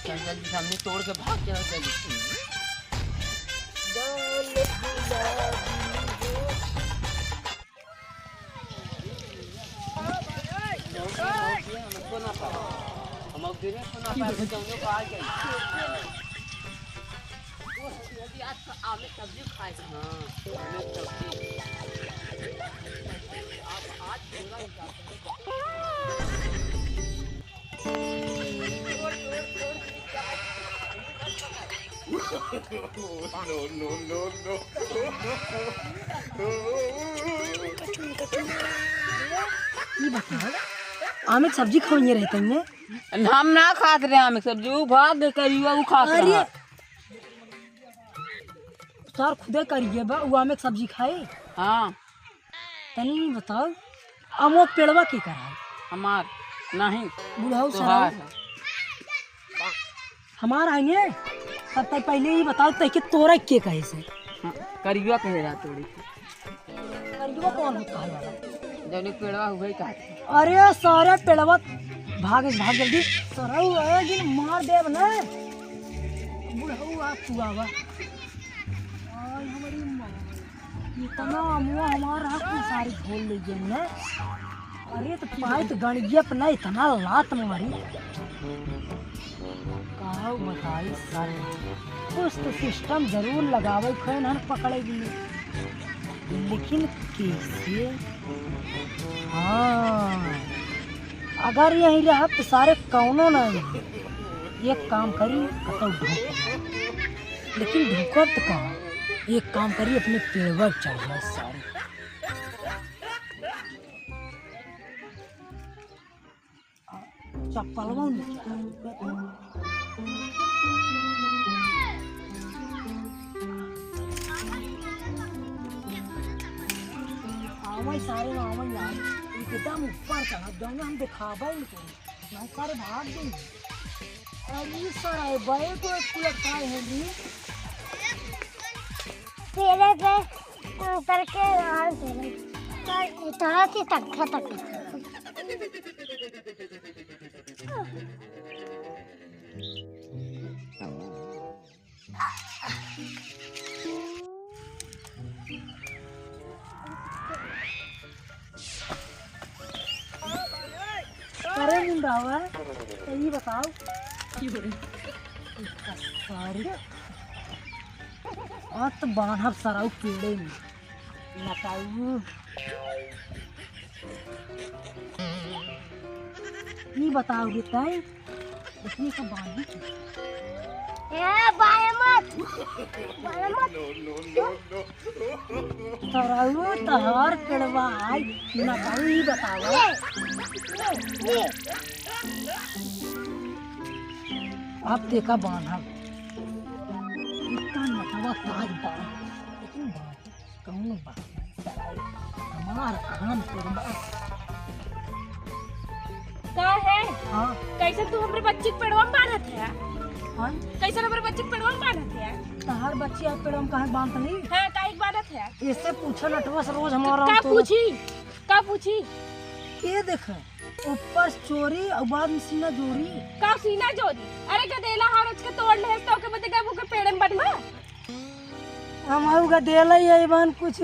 चल जल्दी सामने तोड़ के भाग के जल्दी। हम अब गिरे सुना पाए जाऊंगे बाहर गई आज आमे सब्जी खाए। हाँ आमे सब्जी आप आज पूरा ये बता आमे सब्जी खाइए रहते हैं हम ना खाते रहे आमे सब्जी वो भाग करिए वो खा अरे सर खुदे करिए बा वो आमे सब्जी खाए। हाँ तनी नहीं बताओ अमो पेड़वा के करा हमार नहीं बुढ़ाऊ तोहार सर हमार आएंगे तब तक पहले ही बताओ तय के तोरा के कहे से करिया कहे रहा थोड़ी करियो कौन होता है जब पेड़वा हुए काटे। अरे सारे पेड़वा भाग जल्दी सरऊ है कि मार देव ना बुढ़ऊ आ तू आवा आई हमारी मां इतना मुंह हमारा हक सारी खोल लीजिए ना। अरे तो पाइप गणिया पे ना इतना लात मारी का बताई सर कुछ तो सिस्टम जरूर लगावे खोन हन पकड़ेगी लेकिन कैसे। हाँ अगर यही रहा तो सारे कौनो नहीं एक काम करी कतौ ढूंढ लेकिन ढूंढब तो कहाँ एक काम करी अपने पेड़वा चढ़ जाए सारे चप्पलवा सारे नाम यार एकदम ऊपर चढ़ा जाऊंगे हम दिखावा ही नहीं सारे भाग देंगे। अरे सर आए बड़े को लगता है जी तेरे पे करके यार इतना सी तक करे मुंडावा सही बताओ सारी और तो बाहर सराउ पेड़े में बताऊ ये बताओगे ताई इतनी सब बांधी सराउ तहार पेड़वा आई बताऊ ही बताओ आप देखा बांधा इतना नटवा ताज बांध लेकिन बात कौन बात हमार खान पेड़वा का है। हाँ कैसे तू हमरे बच्ची के पेड़वा में बांधत है। हाँ कैसे हमरे बच्ची के पेड़वा में बांधत है। तहार बच्ची आप पेड़वा में कहाँ बांधत नहीं है काहे के बांधत है। इससे पूछो नटवा से रोज हमारा का पूछी ये देख ऊपर चोरी और बाद में सीना जोड़ी का सीना जोड़ी। अरे गदेला हारच के तोड़ ले तो के बते का पेड़ में बनवा हम गदेला ही कुछ